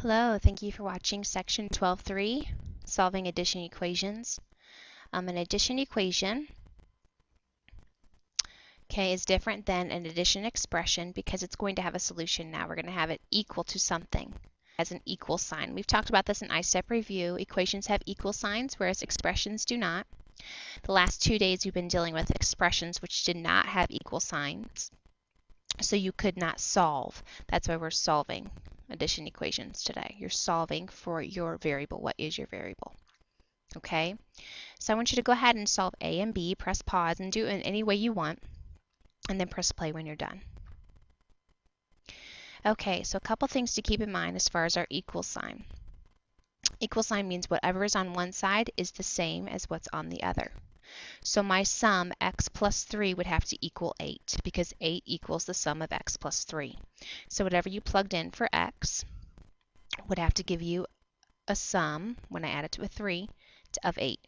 Hello, thank you for watching section 12.3, solving addition equations. An addition equation, is different than an addition expression because it's going to have a solution now. We're going to have it equal to something as an equal sign. We've talked about this in I-STEP review. Equations have equal signs, whereas expressions do not. The last 2 days we've been dealing with expressions which did not have equal signs, so you could not solve. That's why we're solving addition equations today. You're solving for your variable. What is your variable? Okay, so I want you to go ahead and solve A and B. Press pause and do it in any way you want, and then press play when you're done. Okay, so a couple things to keep in mind as far as our equal sign. Equal sign means whatever is on one side is the same as what's on the other. So my sum, x plus 3, would have to equal 8 because 8 equals the sum of x plus 3. So whatever you plugged in for x would have to give you a sum, when I add it to a 3, of 8.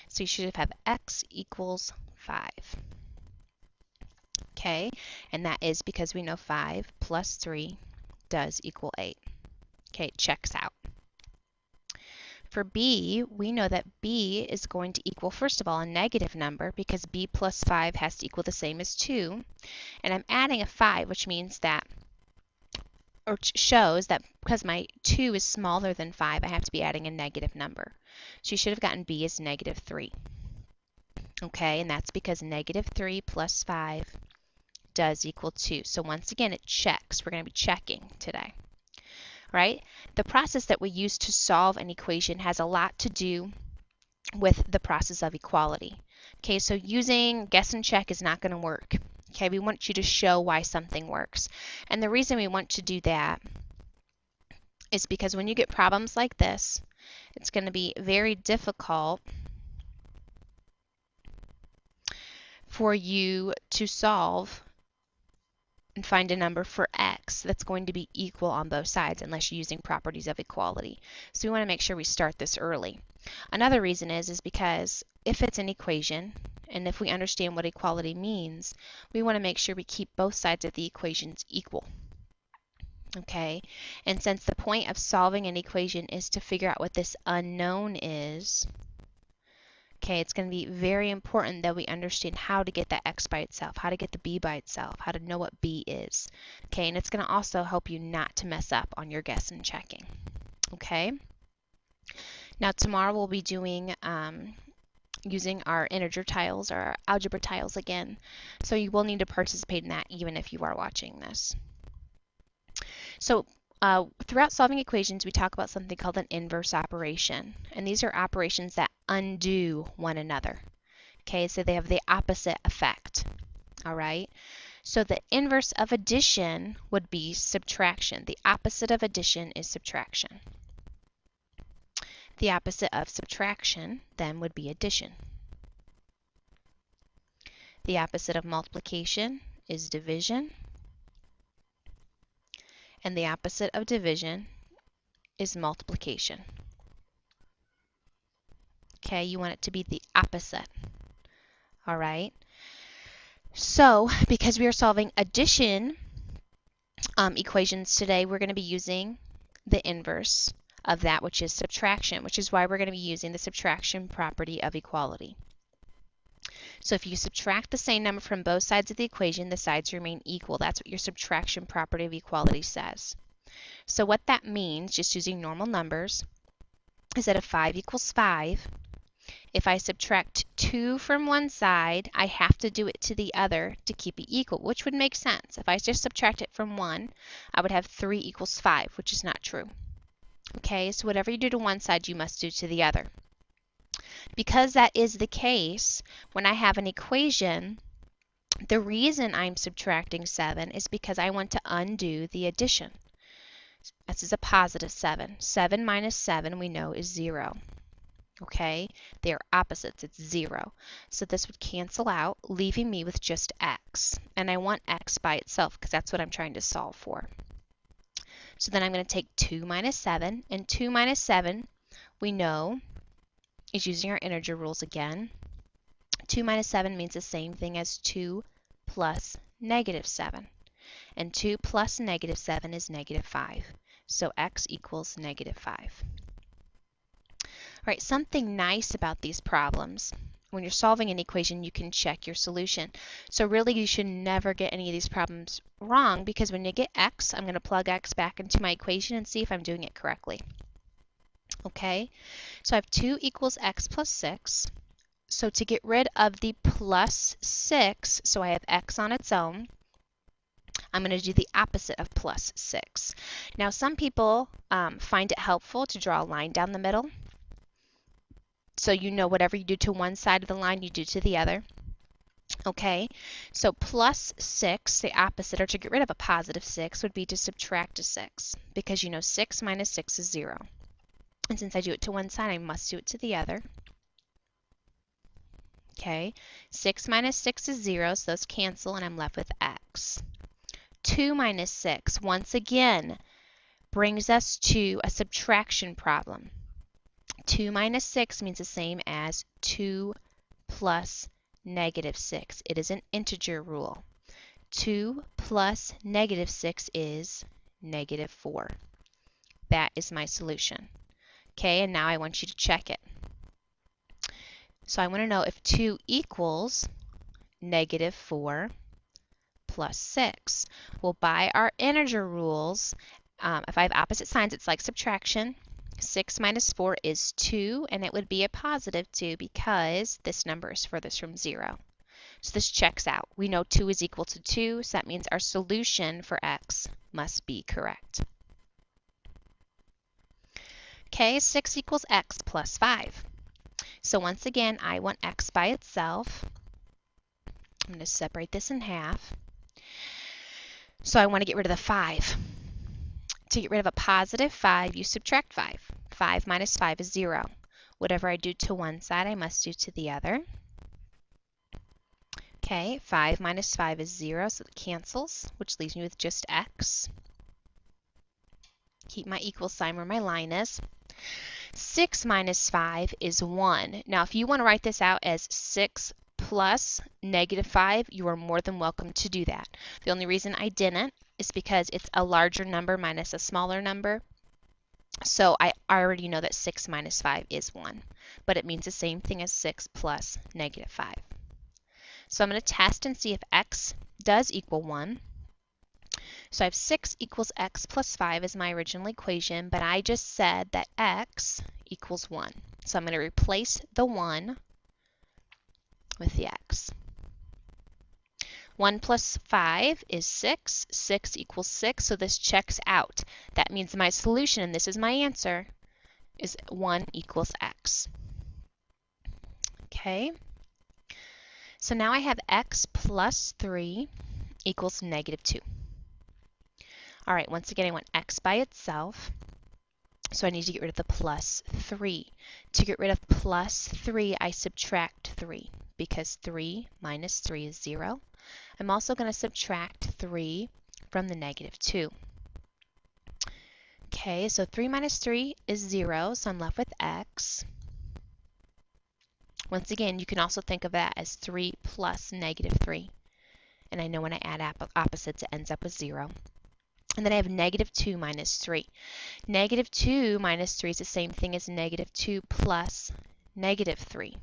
So you should have x equals 5. Okay, and that is because we know 5 plus 3 does equal 8. Okay, it checks out. For b, we know that b is going to equal, first of all, a negative number because b plus 5 has to equal the same as 2. And I'm adding a 5, which means that, or shows that because my 2 is smaller than 5, I have to be adding a negative number. So you should have gotten b as negative 3. Okay, and that's because negative 3 plus 5 does equal 2. So once again, it checks. We're going to be checking today. Right? The process that we use to solve an equation has a lot to do with the process of equality. Okay, so using guess and check is not going to work. Okay, we want you to show why something works. And the reason we want to do that is because when you get problems like this, it's going to be very difficult for you to solve and find a number for x that's going to be equal on both sides unless you're using properties of equality. So we want to make sure we start this early. Another reason is because if it's an equation, and if we understand what equality means, we want to make sure we keep both sides of the equations equal. Okay, and since the point of solving an equation is to figure out what this unknown is, okay, it's going to be very important that we understand how to get that x by itself, how to get the b by itself, how to know what b is. Okay, and it's going to also help you not to mess up on your guess and checking. Okay, now tomorrow we'll be doing using our integer tiles or our algebra tiles again. So you will need to participate in that even if you are watching this. So throughout solving equations, we talk about something called an inverse operation. And these are operations that undo one another. Okay, so they have the opposite effect. All right. So the inverse of addition would be subtraction. The opposite of addition is subtraction. The opposite of subtraction then would be addition. The opposite of multiplication is division. And the opposite of division is multiplication. Okay, you want it to be the opposite. All right. So, because we are solving addition equations today, we're going to be using the inverse of that, which is subtraction, which is why we're going to be using the subtraction property of equality. So if you subtract the same number from both sides of the equation, the sides remain equal. That's what your subtraction property of equality says. So what that means, just using normal numbers, is that if 5 equals 5, if I subtract 2 from one side, I have to do it to the other to keep it equal, which would make sense. If I just subtract it from one, I would have 3 equals 5, which is not true. Okay, so whatever you do to one side, you must do to the other. Because that is the case, when I have an equation, the reason I'm subtracting 7 is because I want to undo the addition. This is a positive 7. 7 minus 7 we know is 0. Okay, they are opposites, it's 0. So this would cancel out, leaving me with just x. And I want x by itself because that's what I'm trying to solve for. So then I'm going to take 2 minus 7, and 2 minus 7 we know is using our integer rules again. 2 minus 7 means the same thing as 2 plus negative 7. And 2 plus negative 7 is negative 5. So x equals negative 5. All right, something nice about these problems. When you're solving an equation, you can check your solution. So really, you should never get any of these problems wrong, because when you get x, I'm going to plug x back into my equation and see if I'm doing it correctly. Okay, so I have 2 equals x plus 6. So to get rid of the plus 6, so I have x on its own, I'm going to do the opposite of plus 6. Now, some people find it helpful to draw a line down the middle. So you know whatever you do to one side of the line, you do to the other. Okay, so plus 6, the opposite, or to get rid of a positive 6, would be to subtract a 6, because you know 6 minus 6 is 0. And since I do it to one side, I must do it to the other. Okay, 6 minus 6 is 0, so those cancel, and I'm left with x. 2 minus 6, once again, brings us to a subtraction problem. 2 minus 6 means the same as 2 plus negative 6. It is an integer rule. 2 plus negative 6 is negative 4. That is my solution. Okay, and now I want you to check it. So I want to know if 2 equals negative 4 plus 6. Well, by our integer rules, if I have opposite signs, it's like subtraction. 6 minus 4 is 2, and it would be a positive 2 because this number is furthest from 0. So this checks out. We know 2 is equal to 2, so that means our solution for x must be correct. Okay, 6 equals x plus 5. So once again, I want x by itself. I'm going to separate this in half. So I want to get rid of the 5. To get rid of a positive 5, you subtract 5. 5 minus 5 is 0. Whatever I do to one side, I must do to the other. Okay, 5 minus 5 is 0, so it cancels, which leaves me with just x. Keep my equal sign where my line is. 6 minus 5 is 1. Now, if you want to write this out as 6 plus negative 5, you are more than welcome to do that. The only reason I didn't is because it's a larger number minus a smaller number. So I already know that 6 minus 5 is 1, but it means the same thing as 6 plus negative 5. So I'm going to test and see if x does equal 1. So I have 6 equals x plus 5 as my original equation, but I just said that x equals 1. So I'm going to replace the 1 with the x. 1 plus 5 is 6. 6 equals 6, so this checks out. That means my solution, and this is my answer, is 1 equals x. Okay. So now I have x plus 3 equals negative 2. All right, once again, I want x by itself. So I need to get rid of the plus 3. To get rid of plus 3, I subtract 3, because 3 minus 3 is 0. I'm also going to subtract 3 from the negative 2. Okay, so 3 minus 3 is 0, so I'm left with x. Once again, you can also think of that as 3 plus negative 3. And I know when I add opposites, it ends up with 0. And then I have negative 2 minus 3. Negative 2 minus 3 is the same thing as negative 2 plus negative 3.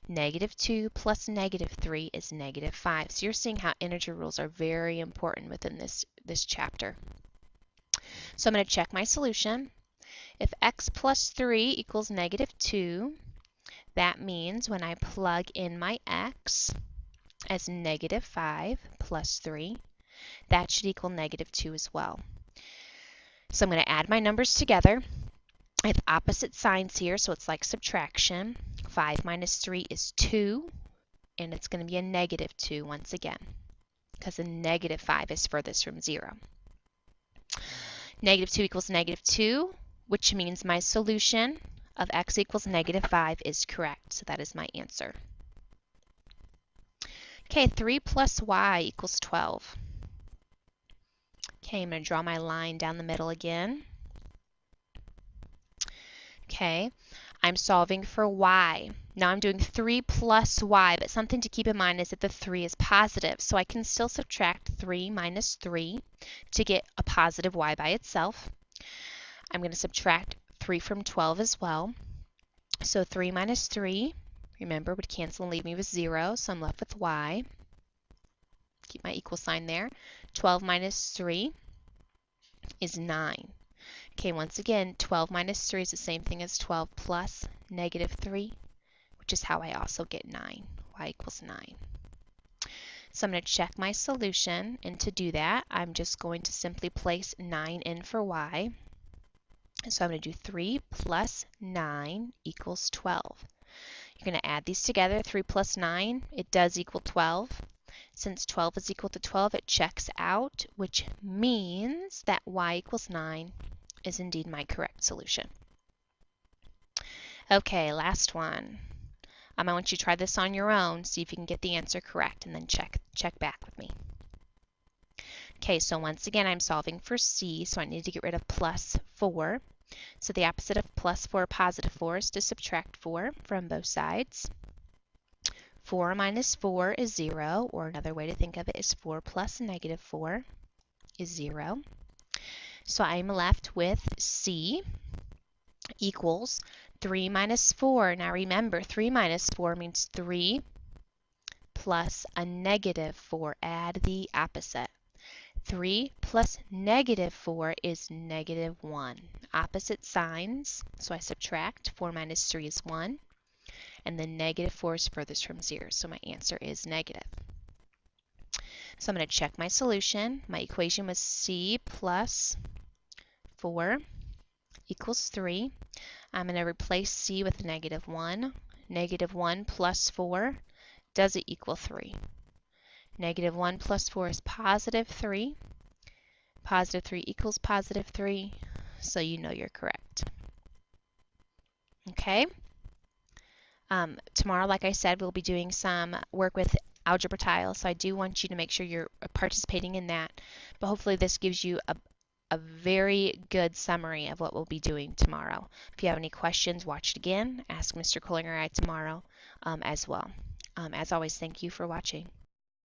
Negative 2 plus negative 3 is negative 5. So you're seeing how integer rules are very important within this chapter. So I'm going to check my solution. If x plus 3 equals negative 2, that means when I plug in my x as negative 5 plus 3, that should equal negative 2 as well. So I'm going to add my numbers together. I have opposite signs here, so it's like subtraction. 5 minus 3 is 2, and it's going to be a negative 2 once again, because a negative 5 is furthest from 0. Negative 2 equals negative 2, which means my solution of x equals negative 5 is correct. So that is my answer. Okay, 3 plus y equals 12. Okay, I'm going to draw my line down the middle again. Okay, I'm solving for y. Now I'm doing 3 plus y, but something to keep in mind is that the 3 is positive. So I can still subtract 3 minus 3 to get a positive y by itself. I'm going to subtract 3 from 12 as well. So 3 minus 3, remember, would cancel and leave me with 0, so I'm left with y. Keep my equal sign there. 12 minus 3 is 9. Okay, once again, 12 minus 3 is the same thing as 12 plus negative 3, which is how I also get 9. Y equals 9. So I'm going to check my solution, and to do that, I'm just going to simply place 9 in for y. So I'm going to do 3 plus 9 equals 12. You're going to add these together. 3 plus 9, it does equal 12. Since 12 is equal to 12, it checks out, which means that y equals 9 is indeed my correct solution. Okay, last one. I want you to try this on your own, see if you can get the answer correct, and then check back with me. Okay, so once again, I'm solving for c, so I need to get rid of plus 4. So the opposite of plus 4, positive 4, is to subtract 4 from both sides. 4 minus 4 is 0, or another way to think of it is 4 plus negative 4 is 0. So I'm left with c equals 3 minus 4. Now remember, 3 minus 4 means 3 plus a negative 4. Add the opposite. 3 plus negative 4 is negative 1. Opposite signs, so I subtract. 4 minus 3 is 1. And then negative 4 is furthest from 0, so my answer is negative. So I'm going to check my solution. My equation was c plus 4 equals 3. I'm going to replace c with negative 1. Negative 1 plus 4, does it equal 3? Negative 1 plus 4 is positive 3. Positive 3 equals positive 3, so you know you're correct. Okay? Tomorrow, like I said, we'll be doing some work with algebra tiles, so I do want you to make sure you're participating in that. But hopefully this gives you a very good summary of what we'll be doing tomorrow. If you have any questions, watch it again. Ask Mr. Kohling or I tomorrow as well. As always, thank you for watching.